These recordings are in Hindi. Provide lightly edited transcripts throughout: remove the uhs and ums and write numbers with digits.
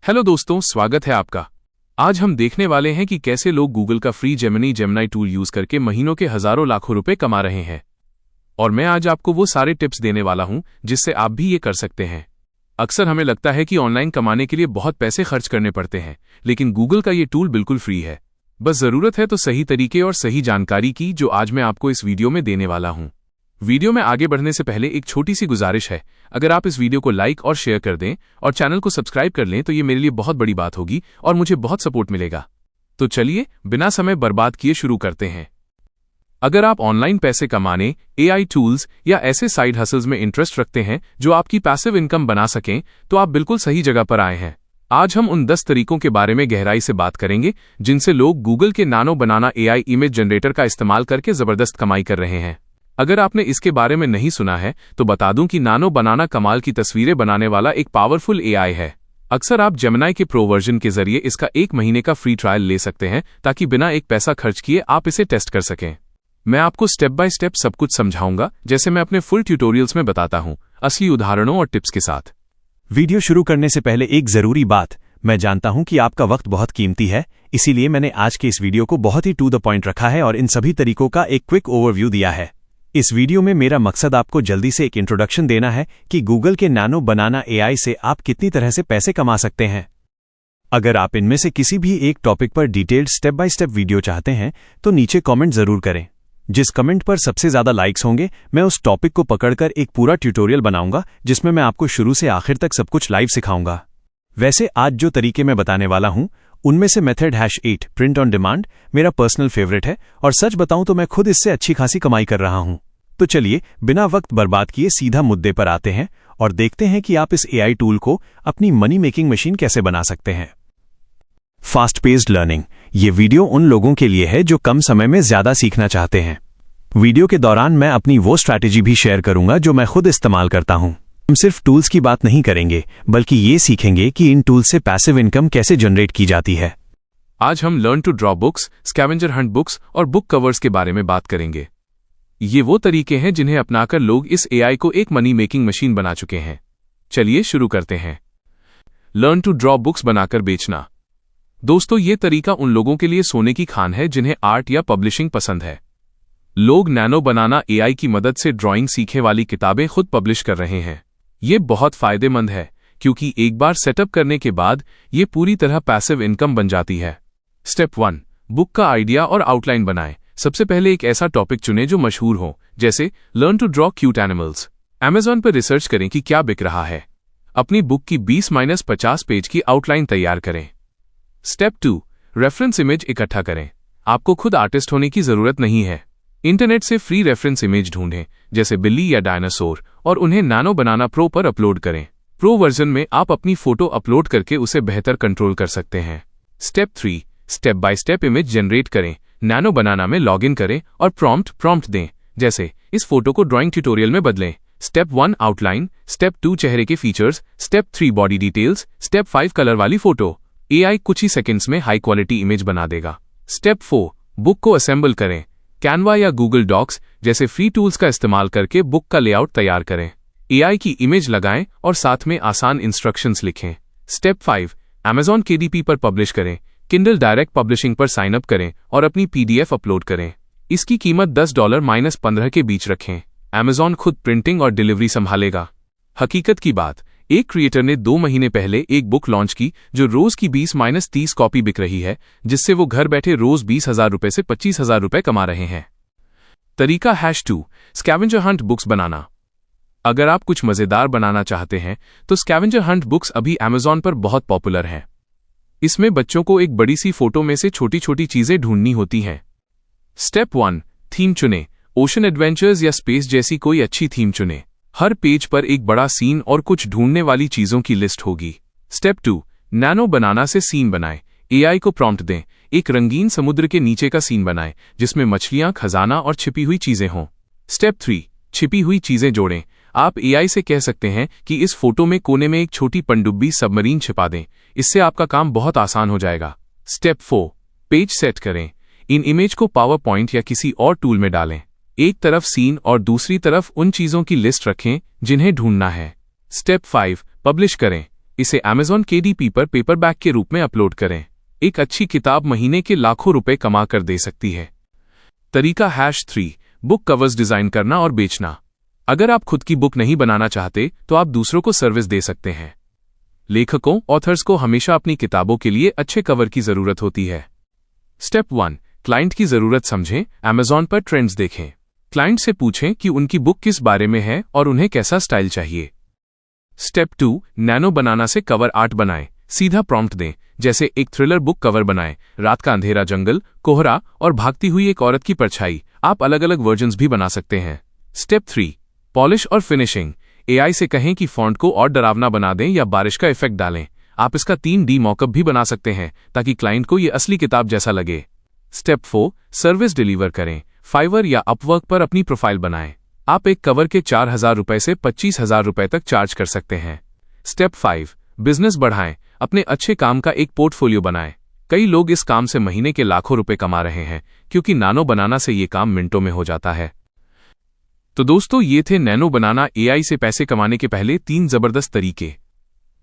हेलो दोस्तों, स्वागत है आपका। आज हम देखने वाले हैं कि कैसे लोग गूगल का फ्री जेमिनी टूल यूज करके महीनों के हजारों लाखों रुपए कमा रहे हैं। और मैं आज आपको वो सारे टिप्स देने वाला हूं जिससे आप भी ये कर सकते हैं। अक्सर हमें लगता है कि ऑनलाइन कमाने के लिए बहुत पैसे खर्च करने पड़ते हैं, लेकिन गूगल का ये टूल बिल्कुल फ्री है। बस जरूरत है तो सही तरीके और सही जानकारी की, जो आज मैं आपको इस वीडियो में देने वाला हूं। वीडियो में आगे बढ़ने से पहले एक छोटी सी गुजारिश है, अगर आप इस वीडियो को लाइक और शेयर कर दें और चैनल को सब्सक्राइब कर लें तो ये मेरे लिए बहुत बड़ी बात होगी और मुझे बहुत सपोर्ट मिलेगा। तो चलिए बिना समय बर्बाद किए शुरू करते हैं। अगर आप ऑनलाइन पैसे कमाने, एआई टूल्स या ऐसे साइड हसल्स में इंटरेस्ट रखते हैं जो आपकी पैसिव इनकम बना सकें, तो आप बिल्कुल सही जगह पर आए हैं। आज हम उन 10 तरीकों के बारे में गहराई से बात करेंगे जिनसे लोग गूगल के नानो बनाना एआई इमेज जनरेटर का इस्तेमाल करके जबरदस्त कमाई कर रहे हैं। अगर आपने इसके बारे में नहीं सुना है तो बता दूं कि नानो बनाना कमाल की तस्वीरें बनाने वाला एक पावरफुल एआई है। अक्सर आप जेमिनी के प्रो वर्जन के जरिए इसका 1 महीने का फ्री ट्रायल ले सकते हैं ताकि बिना एक पैसा खर्च किए आप इसे टेस्ट कर सकें। मैं आपको स्टेप बाय स्टेप सब कुछ समझाऊंगा, जैसे मैं अपने फुल ट्यूटोरियल्स में बताता हूं, असली उदाहरणों और टिप्स के साथ। वीडियो शुरू करने से पहले एक जरूरी बात, मैं जानता हूं कि आपका वक्त बहुत कीमती है, इसीलिए मैंने आज के इस वीडियो को बहुत ही टू द पॉइंट रखा है और इन सभी तरीकों का एक क्विक ओवरव्यू दिया है। इस वीडियो में मेरा मकसद आपको जल्दी से एक इंट्रोडक्शन देना है कि गूगल के नानो बनाना एआई से आप कितनी तरह से पैसे कमा सकते हैं। अगर आप इनमें से किसी भी एक टॉपिक पर detailed step by step video चाहते हैं तो नीचे कमेंट जरूर करें। जिस कमेंट पर सबसे ज्यादा लाइक्स होंगे, मैं उस टॉपिक को पकड़कर एक पूरा ट्यूटोरियल बनाऊंगा जिसमें मैं आपको शुरू से आखिर तक सब कुछ लाइव सिखाऊंगा। वैसे आज जो तरीके मैं बताने वाला हूं उनमें से मेथड #8 प्रिंट ऑन डिमांड मेरा पर्सनल फेवरेट है और सच बताऊं तो मैं खुद इससे अच्छी खासी कमाई कर रहा हूं। तो चलिए बिना वक्त बर्बाद किए सीधा मुद्दे पर आते हैं और देखते हैं कि आप इस एआई टूल को अपनी मनी मेकिंग मशीन कैसे बना सकते हैं। फास्ट पेस्ड लर्निंग, ये वीडियो उन लोगों के लिए है जो कम समय में ज्यादा सीखना चाहते हैं। वीडियो के दौरान मैं अपनी वो स्ट्रैटेजी भी शेयर करूंगा जो मैं खुद इस्तेमाल करता हूं। हम सिर्फ टूल्स की बात नहीं करेंगे, बल्कि ये सीखेंगे कि इन टूल्स से पैसिव इनकम कैसे जनरेट की जाती है। आज हम learn to draw books, scavenger hunt books और बुक कवर्स के बारे में बात करेंगे। ये वो तरीके हैं जिन्हें अपनाकर लोग इस एआई को एक मनी मेकिंग मशीन बना चुके हैं। चलिए शुरू करते हैं। लर्न टू ड्रॉ बुक्स बनाकर बेचना। दोस्तों, ये तरीका उन लोगों के लिए सोने की खान है जिन्हें आर्ट या पब्लिशिंग पसंद है। लोग नानो बनाना एआई की मदद से ड्राइंग सीखने वाली किताबें खुद पब्लिश कर रहे हैं। ये बहुत फायदेमंद है क्योंकि एक बार सेटअप करने के बाद ये पूरी तरह पैसिव इनकम बन जाती है। स्टेप 1, बुक का आइडिया और आउटलाइन बनाएं। सबसे पहले एक ऐसा टॉपिक चुनें जो मशहूर हो, जैसे learn to draw cute animals. Amazon पर रिसर्च करें कि क्या बिक रहा है। अपनी बुक की 20-50 पेज की आउटलाइन तैयार करें। स्टेप 2, रेफरेंस इमेज इकट्ठा करें। आपको खुद आर्टिस्ट होने की जरूरत नहीं है। इंटरनेट से फ्री रेफरेंस इमेज ढूंढें, जैसे बिल्ली या डायनासोर, और उन्हें नानो बनाना प्रो पर अपलोड करें। प्रो वर्जन में आप अपनी फोटो अपलोड करके उसे बेहतर कंट्रोल कर सकते हैं। Step 3, step by step image generate करें। नानो बनाना में लॉगिन करें और प्रॉम्प्ट दें, जैसे इस फोटो को ड्राइंग ट्यूटोरियल में बदलें। स्टेप 1 आउटलाइन, स्टेप 2 चेहरे के features, step 3 body details, step 5 colour वाली फोटो। एआई कुछ ही सेकंड्स में हाई क्वालिटी इमेज बना देगा। स्टेप 4, बुक को असेंबल करें। कैनवा या गूगल डॉक्स जैसे फ्री टूल्स का इस्तेमाल करके बुक का लेआउट तैयार करें। एआई की इमेज लगाएं और साथ में आसान इंस्ट्रक्शंस लिखें। स्टेप 5, अमेज़न केडीपी पर पब्लिश करें। किंडल डायरेक्ट पब्लिशिंग पर साइन अप करें और अपनी पीडीएफ अपलोड करें। इसकी कीमत $10 - 15 के बीच रखें। अमेज़न खुद प्रिंटिंग और डिलीवरी संभालेगा। हकीकत की बात, एक क्रिएटर ने 2 महीने पहले एक बुक लॉन्च की जो रोज की 20-30 कॉपी बिक रही है, जिससे वो घर बैठे रोज 20,000 रुपए से 25,000 रुपए कमा रहे हैं। तरीका #2, स्कैवेंजर हंट बुक्स बनाना। अगर आप कुछ मजेदार बनाना चाहते हैं तो स्कैवेंजर हंट बुक्स अभी अमेज़न पर बहुत पॉपुलर हैं। इसमें बच्चों को एक बड़ी सी फोटो में से छोटी छोटी चीजें ढूंढनी होती हैं। स्टेप 1, थीम चुनें। ओशन एडवेंचर्स या स्पेस जैसी कोई अच्छी थीम चुनें। हर पेज पर एक बड़ा सीन और कुछ ढूंढने वाली चीजों की लिस्ट होगी। स्टेप 2, नानो बनाना से सीन बनाएं। एआई को प्रॉम्प्ट दें, एक रंगीन समुद्र के नीचे का सीन बनाएं जिसमें मछलियां, खजाना और छिपी हुई चीजें हों। स्टेप 3, छिपी हुई चीजें जोड़ें। आप एआई से कह सकते हैं कि इस फोटो में कोने में एक छोटी पनडुब्बी सबमरीन छिपा दें। इससे आपका काम बहुत आसान हो जाएगा। स्टेप 4, पेज सेट करें। इन इमेज को पावर पॉइंट या किसी और टूल में डालें। एक तरफ सीन और दूसरी तरफ उन चीजों की लिस्ट रखें जिन्हें ढूंढना है। स्टेप 5, पब्लिश करें। इसे Amazon KDP पर पेपरबैक के रूप में अपलोड करें। एक अच्छी किताब महीने के लाखों रुपए कमा कर दे सकती है। तरीका #3 बुक कवर्स डिजाइन करना और बेचना। अगर आप खुद की बुक नहीं बनाना चाहते तो आप दूसरों को सर्विस दे सकते हैं। लेखकों ऑथर्स को हमेशा अपनी किताबों के लिए अच्छे कवर की जरूरत होती है। स्टेप 1 क्लाइंट की जरूरत समझें। Amazon पर ट्रेंड्स देखें। क्लाइंट से पूछें कि उनकी बुक किस बारे में है और उन्हें कैसा स्टाइल चाहिए। स्टेप 2 नैनो बनाना से कवर आर्ट बनाएं। सीधा प्रॉम्प्ट दें, जैसे एक थ्रिलर बुक कवर बनाएं। रात का अंधेरा, जंगल, कोहरा और भागती हुई एक औरत की परछाई। आप अलग अलग वर्जन्स भी बना सकते हैं। स्टेप 3 पॉलिश और फिनिशिंग। AI से कहें कि फॉन्ट को और डरावना बना दें या बारिश का इफेक्ट डालें। आप इसका 3D मॉकअप भी बना सकते हैं ताकि क्लाइंट को ये असली किताब जैसा लगे। स्टेप 4 सर्विस डिलीवर करें। फाइवर या अपवर्क पर अपनी प्रोफाइल बनाएं। आप एक कवर के 4,000 रुपए से 25,000 रुपए तक चार्ज कर सकते हैं। स्टेप 5 बिजनेस बढ़ाएं। अपने अच्छे काम का एक पोर्टफोलियो बनाएं। कई लोग इस काम से महीने के लाखों रुपए कमा रहे हैं, क्योंकि नैनो बनाना से ये काम मिनटों में हो जाता है। तो दोस्तों, ये थे नैनो बनाना AI से पैसे कमाने के पहले 3 जबरदस्त तरीके।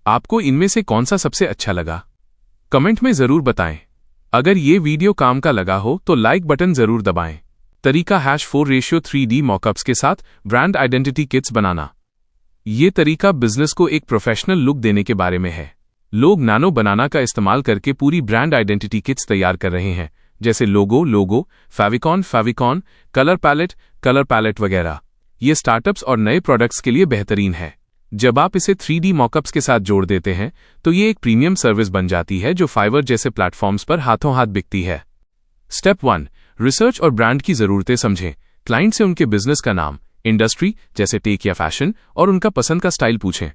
आपको इनमें से कौन सा सबसे अच्छा लगा? कमेंट में जरूर बताएं। अगर ये वीडियो काम का लगा हो तो लाइक बटन जरूर दबाएं। तरीका #4:3D मॉकअप्स के साथ ब्रांड आइडेंटिटी किट्स बनाना। ये तरीका बिजनेस को एक प्रोफेशनल लुक देने के बारे में है। लोग नैनो बनाना का इस्तेमाल करके पूरी ब्रांड आइडेंटिटी किट्स तैयार कर रहे हैं, जैसे लोगो, फेविकॉन, कलर पैलेट वगैरह। ये स्टार्टअप्स और नए प्रोडक्ट्स के लिए बेहतरीन है। जब आप इसे 3D मॉकअप्स के साथ जोड़ देते हैं तो ये एक प्रीमियम सर्विस बन जाती है जो फाइवर जैसे प्लेटफॉर्म्स पर हाथों हाथ बिकती है। स्टेप 1 रिसर्च और ब्रांड की जरूरतें समझें। क्लाइंट से उनके बिजनेस का नाम, इंडस्ट्री जैसे टेक या फैशन और उनका पसंद का स्टाइल पूछें।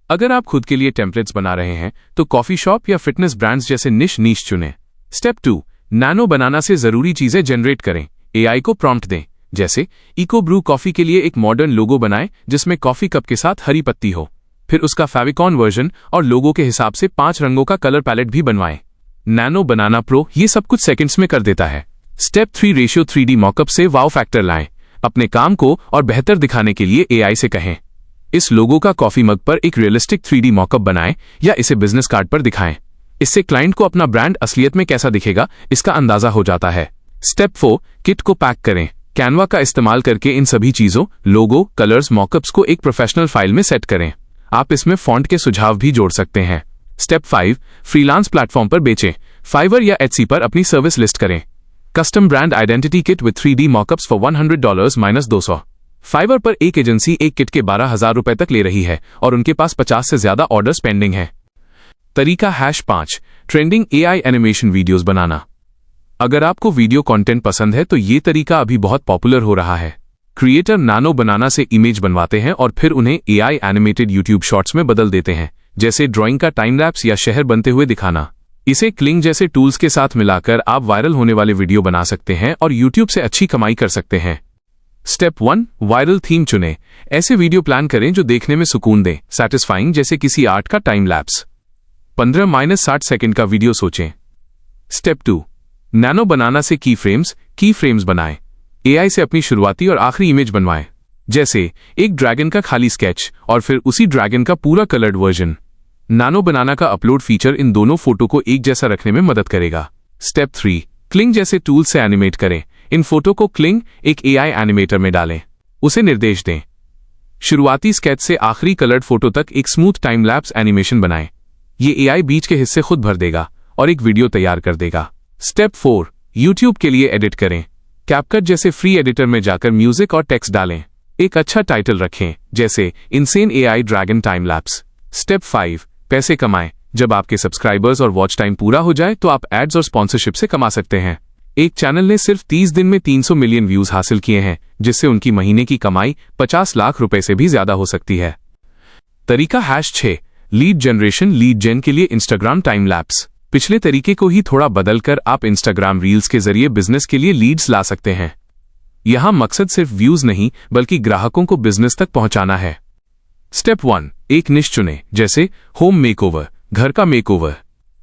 अगर आप खुद के लिए टेम्पलेट्स बना रहे हैं तो कॉफी शॉप या फिटनेस ब्रांड्स जैसे नीश चुनें। स्टेप 2 नैनो बनाना से जरूरी चीजें जनरेट करें। AI को प्रॉम्प्ट दें, जैसे इको ब्रू कॉफी के लिए एक मॉडर्न लोगो बनाएं जिसमें कॉफी कप के साथ हरी पत्ती हो। फिर उसका फेविकॉन वर्जन और लोगो के हिसाब से 5 रंगों का कलर पैलेट भी बनवाएं। नैनो बनाना प्रो ये सब कुछ सेकंड्स में कर देता है। स्टेप 3:3D मॉकअप से वाव फैक्टर लाएं। अपने काम को और बेहतर दिखाने के लिए AI से कहें, इस लोगो का कॉफी मग पर एक रियलिस्टिक 3D मॉकअप बनाएं या इसे बिजनेस कार्ड पर दिखाएं। इससे क्लाइंट को अपना ब्रांड असलियत में कैसा दिखेगा इसका अंदाजा हो जाता है। स्टेप 4 किट को पैक करें। कैनवा का इस्तेमाल करके इन सभी चीजों, लोगो, कलर्स, मॉकअप्स को एक प्रोफेशनल फाइल में सेट करें। आप इसमें फॉन्ट के सुझाव भी जोड़ सकते हैं। स्टेप 5 फ्रीलांस प्लेटफॉर्म पर बेचें। फाइवर या Etsy पर अपनी सर्विस लिस्ट करें। Custom brand identity kit with 3D mockups for $100 -200। Fiverr पर एक एजेंसी एक किट के 12,000 रुपए तक ले रही है और उनके पास 50 से ज्यादा ऑर्डर्स पेंडिंग हैं। तरीका #5 ट्रेंडिंग AI एनिमेशन वीडियोस बनाना। अगर आपको वीडियो कंटेंट पसंद है तो ये तरीका अभी बहुत पॉपुलर हो रहा है। क्रिएटर नैनो बनाना से इमेज बनवाते हैं और फिर उन्हें AI एनिमेटेड YouTube शॉर्ट्स में बदल देते हैं, जैसे ड्राइंग का टाइम लैप्स या शहर बनते हुए दिखाना। इसे क्लिंग जैसे टूल्स के साथ मिलाकर आप वायरल होने वाले वीडियो बना सकते हैं और YouTube से अच्छी कमाई कर सकते हैं। स्टेप 1 वायरल थीम चुनें। ऐसे वीडियो प्लान करें जो देखने में सुकून दें, सैटिस्फाइंग, जैसे किसी आर्ट का टाइम लैप्स। 15-60 सेकंड का वीडियो सोचें। स्टेप 2 नैनो बनाना से की फ्रेम्स बनाएं। AI से अपनी शुरुआती और आखिरी इमेज बनवाएं, जैसे एक ड्रैगन का खाली स्केच और फिर उसी ड्रैगन का पूरा कलर्ड वर्जन। नैनो बनाना का अपलोड फीचर इन दोनों फोटो को एक जैसा रखने में मदद करेगा। स्टेप 3 क्लिंग जैसे टूल से एनिमेट करें। इन फोटो को क्लिंग एक AI एनिमेटर में डालें, उसे निर्देश दें। शुरुआती स्केच से आखिरी कलर्ड फोटो तक एक स्मूथ टाइम लैप्स एनिमेशन बनाएं। ये AI बीच के हिस्से खुद भर देगा और एक वीडियो तैयार कर देगा। स्टेप 4 YouTube के लिए एडिट करें। कैपकट जैसे फ्री एडिटर में जाकर म्यूजिक और टेक्स्ट डालें। एक अच्छा टाइटल रखें, जैसे insane AI dragon time lapse. Step 5 पैसे कमाएं। जब आपके सब्सक्राइबर्स और वॉच टाइम पूरा हो जाए तो आप एड्स और स्पॉन्सरशिप से कमा सकते हैं। एक चैनल ने सिर्फ 30 दिन में 300 मिलियन व्यूज हासिल किए हैं, जिससे उनकी महीने की कमाई 50 लाख रुपए से भी ज्यादा हो सकती है। तरीका #6 लीड जेन के लिए इंस्टाग्राम टाइम लैप्स। पिछले तरीके को ही थोड़ा बदलकर आप इंस्टाग्राम रील्स के जरिए बिजनेस के लिए लीड्स ला सकते हैं। यहां मकसद सिर्फ व्यूज नहीं बल्कि ग्राहकों को बिजनेस तक पहुंचाना है। स्टेप 1 एक निश चुनें, जैसे होम मेकओवर, घर का मेकओवर।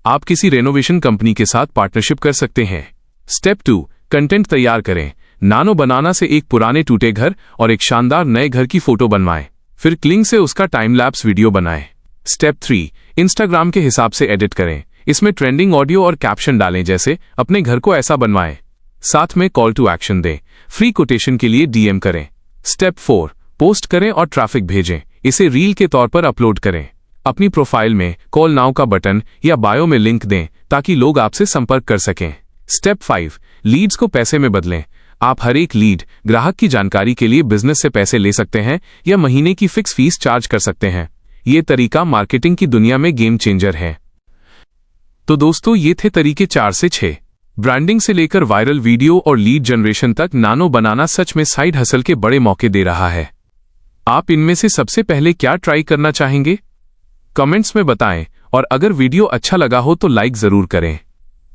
आप किसी रेनोवेशन कंपनी के साथ पार्टनरशिप कर सकते हैं। स्टेप 2 कंटेंट तैयार करें। नैनो बनाना से एक पुराने टूटे घर और एक शानदार नए घर की फोटो बनवाएं, फिर क्लिंग से उसका टाइम लैप्स वीडियो बनाएं। स्टेप 3, इंस्टाग्राम के हिसाब से एडिट करें। इसमें ट्रेंडिंग ऑडियो और कैप्शन डालें, जैसे अपने घर को ऐसा बनवाएं। साथ में कॉल टू एक्शन दें। फ्री कोटेशन के लिए डीएम करें। स्टेप 4, पोस्ट करें और ट्रैफिक भेजें। इसे रील के तौर पर अपलोड करें। अपनी प्रोफाइल में कॉल नाउ का बटन या बायो में लिंक दें ताकि लोग आपसे संपर्क कर सकें। स्टेप 5, लीड्स को पैसे में बदलें। आप हर एक लीड ग्राहक की जानकारी के लिए बिजनेस से पैसे ले सकते हैं या महीने की फिक्स फीस चार्ज कर सकते हैं। ये तरीका मार्केटिंग की दुनिया में गेम चेंजर है। तो दोस्तों, ये थे तरीके 4 से 6। ब्रांडिंग से लेकर वायरल वीडियो और लीड जनरेशन तक नानो बनाना सच में साइड हसल के बड़े मौके दे रहा है। आप इनमें से सबसे पहले क्या ट्राई करना चाहेंगे? कमेंट्स में बताएं, और अगर वीडियो अच्छा लगा हो तो लाइक जरूर करें,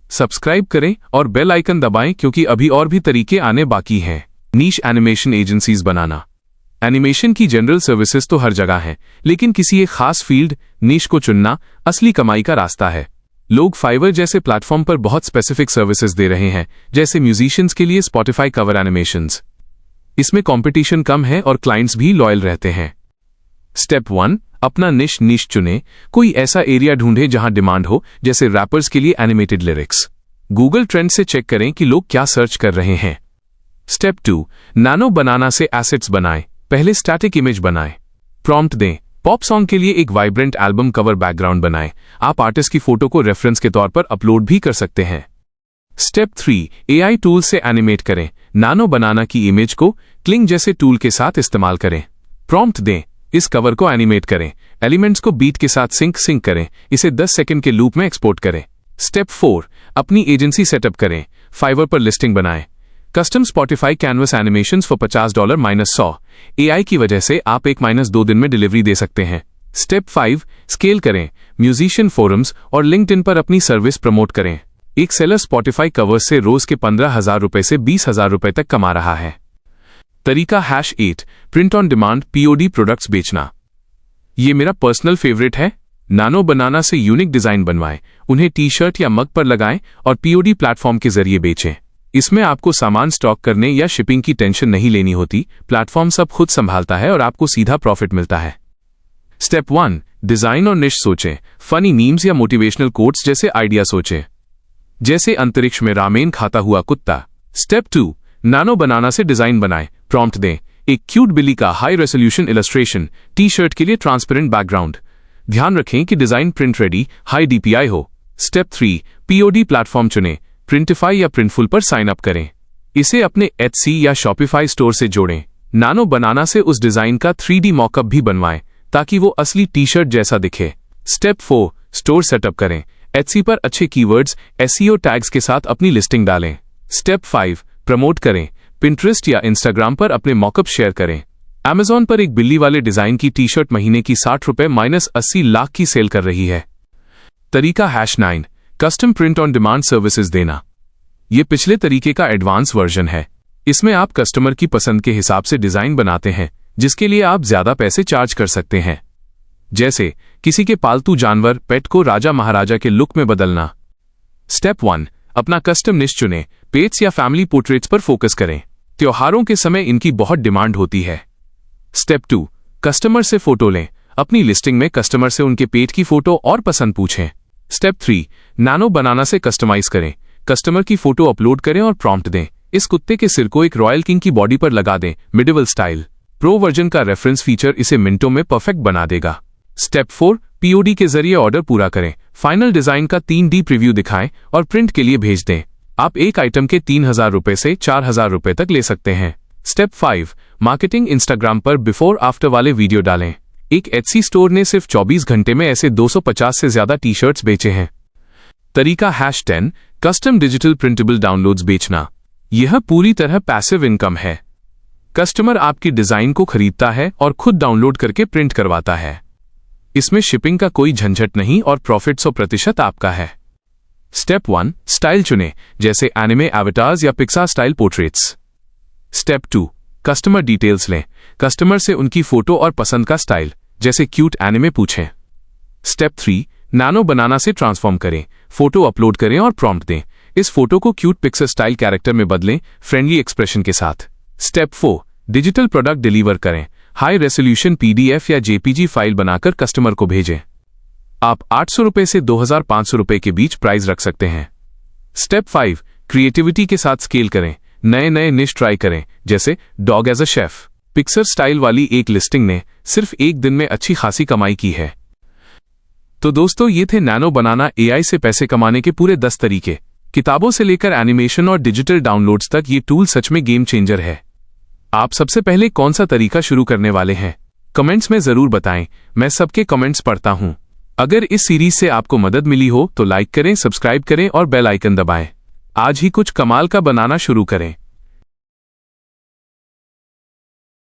सब्सक्राइब करें और बेल आइकन दबाएं, क्योंकि अभी और भी तरीके आने बाकी हैं। नीश एनिमेशन एजेंसीज बनाना। एनिमेशन की जनरल सर्विसेज तो हर जगह हैं, लेकिन किसी एक खास फील्ड नीश को चुनना असली कमाई का रास्ता है। लोग फाइवर जैसे प्लेटफॉर्म पर बहुत स्पेसिफिक सर्विसेज दे रहे हैं, जैसे म्यूजिशियंस के लिए स्पॉटिफाई कवर एनिमेशंस। इसमें कंपटीशन कम है और क्लाइंट्स भी लॉयल रहते हैं। स्टेप 1, अपना निश चुनें। कोई ऐसा एरिया ढूंढें जहां डिमांड हो, जैसे रैपर्स के लिए एनिमेटेड लिरिक्स। गूगल ट्रेंड से चेक करें कि लोग क्या सर्च कर रहे हैं। स्टेप 2, नानो बनाना से एसेट्स बनाएं। पहले स्टैटिक इमेज बनाएं। प्रॉम्प्ट दें। पॉप सॉन्ग के लिए एक वाइब्रेंट एल्बम कवर बैकग्राउंड बनाएं। आप आर्टिस्ट की फोटो को रेफरेंस के तौर पर अपलोड भी कर सकते हैं। स्टेप 3, एआई टूल से एनिमेट करें। नानो बनाना की इमेज को क्लिंग जैसे टूल के साथ इस्तेमाल करें। प्रॉम्प्ट दें, इस कवर को एनिमेट करें। एलिमेंट्स को बीट के साथ सिंक करें। इसे 10 सेकंड के लूप में एक्सपोर्ट करें। स्टेप 4, अपनी एजेंसी सेटअप करें। फाइवर पर लिस्टिंग बनाएं। Custom Spotify canvas animations for $50 -100। AI की वजह से आप 1-2 दिन में डिलीवरी दे सकते हैं। स्टेप 5, स्केल करें। म्यूजिशियन फोरम्स और लिंक्डइन पर अपनी सर्विस प्रमोट करें। एक सेलर स्पॉटिफाई कवर्स से रोज के 15,000 रुपए से 20,000 रुपए तक कमा रहा है। तरीका #8, print on demand POD products बेचना। ये मेरा पर्सनल फेवरेट है। नानो बनाना से यूनिक डिजाइन बनवाएं, उन्हें टी-शर्ट या मग पर लगाएं और POD प्लेटफॉर्म के जरिए बेचें। इसमें आपको सामान स्टॉक करने या शिपिंग की टेंशन नहीं लेनी होती। प्लेटफॉर्म सब खुद संभालता है और आपको सीधा प्रॉफिट मिलता है। स्टेप 1, डिजाइन और निश सोचें। फनी मीम्स या मोटिवेशनल कोट्स जैसे आइडिया सोचें, जैसे अंतरिक्ष में रामेन खाता हुआ कुत्ता। स्टेप 2, नानो बनाना से डिजाइन बनाएं। प्रॉम्प्ट दें, एक क्यूट बिल्ली का हाई रेजोल्यूशन इलस्ट्रेशन। टी-शर्ट के लिए ट्रांसपेरेंट बैकग्राउंड। ध्यान रखें कि design print ready, high DPI हो। स्टेप 3, POD प्लेटफॉर्म चुनें। प्रिंटिफाई या प्रिंटफुल पर साइन अप करें। इसे अपने Etsy या Shopify स्टोर से जोड़ें। नानो बनाना से उस डिजाइन का 3D मॉकअप भी बनवाएं ताकि वो असली टी-शर्ट जैसा दिखे। स्टेप 4, स्टोर सेटअप करें। Etsy पर अच्छे कीवर्ड्स, SEO टैग्स के साथ अपनी लिस्टिंग डालें। स्टेप 5, प्रमोट करें। Pinterest या Instagram पर अपने मॉकअप शेयर करें। Amazon पर एक बिल्ली वाले डिजाइन की टी-शर्ट महीने की ₹60 -80 लाख की सेल कर रही है। तरीका #9, custom print on demand services देना। यह पिछले तरीके का एडवांस वर्जन है। इसमें आप कस्टमर की पसंद के हिसाब से डिजाइन बनाते हैं, जिसके लिए आप ज्यादा पैसे चार्ज कर सकते हैं। जैसे किसी के पालतू जानवर पेट को राजा महाराजा के लुक में बदलना। स्टेप 1, अपना कस्टम निश चुनें। पेट्स या फैमिली पोर्ट्रेट्स पर फोकस करें। त्योहारों के समय इनकी बहुत डिमांड होती है। स्टेप 2, कस्टमर से फोटो लें। अपनी लिस्टिंग में कस्टमर से उनके पेट की फोटो और पसंद पूछें। स्टेप 3, नानो बनाना से कस्टमाइज करें। कस्टमर की फोटो अपलोड करें और प्रॉम्प्ट दें, इस कुत्ते के सिर को एक रॉयल किंग की बॉडी पर लगा दें, मिडिवल स्टाइल। प्रो वर्जन का रेफरेंस फीचर इसे मिनटों में परफेक्ट बना देगा। स्टेप 4, POD के जरिए ऑर्डर पूरा करें। फाइनल डिजाइन का 3D प्रीव्यू दिखाएं और प्रिंट के लिए भेज दें। आप एक आइटम के 3,000 रुपए से 4,000 रुपए तक ले सकते हैं। Step 5, marketing. इंस्टाग्राम पर बिफोर आफ्टर वाले वीडियो डालें। एक Etsy स्टोर ने सिर्फ 24 घंटे में ऐसे 250 से ज्यादा टी-शर्ट्स बेचे हैं। तरीका #10, कस्टम डिजिटल प्रिंटेबल डाउनलोड्स बेचना। यह पूरी तरह पैसिव इनकम है। कस्टमर आपकी डिजाइन को खरीदता है और खुद डाउनलोड करके प्रिंट करवाता है। इसमें शिपिंग का कोई झंझट नहीं और प्रॉफिट 100% आपका है। स्टेप 1, स्टाइल चुनें, जैसे एनिमे एवटार्स या Pixar style portraits. Step 2, customer details लें। कस्टमर से उनकी फोटो और पसंद का स्टाइल, जैसे क्यूट एनिमे पूछें। स्टेप 3, नानो बनाना से ट्रांसफॉर्म करें। फोटो अपलोड करें और प्रॉम्प्ट दें, इस फोटो को क्यूट पिक्सल स्टाइल कैरेक्टर में बदलें, फ्रेंडली एक्सप्रेशन के साथ। स्टेप 4, डिजिटल प्रोडक्ट डिलीवर करें। हाई रेजोल्यूशन PDF या JPG फाइल बनाकर कस्टमर को भेजें। आप 800 रुपए से 2500 रुपए के बीच प्राइस रख सकते हैं। स्टेप 5, क्रिएटिविटी के साथ स्केल करें। नए नए निश ट्राई करें, जैसे dog as a chef. Pixar style वाली एक लिस्टिंग ने सिर्फ एक दिन में अच्छी खासी कमाई की है। तो दोस्तों, ये थे नैनो बनाना एआई से पैसे कमाने के पूरे 10 तरीके। किताबों से लेकर एनिमेशन और डिजिटल डाउनलोड्स तक ये टूल सच में गेम चेंजर है। आप सबसे पहले कौन सा तरीका शुरू करने वाले हैं? कमेंट्स में जरूर बताएं, मैं सबके कमेंट्स पढ़ता हूं। अगर इस सीरीज से आपको मदद मिली हो तो लाइक करें, सब्सक्राइब करें और बेल आइकन दबाएं। आज ही कुछ कमाल का बनाना शुरू करें।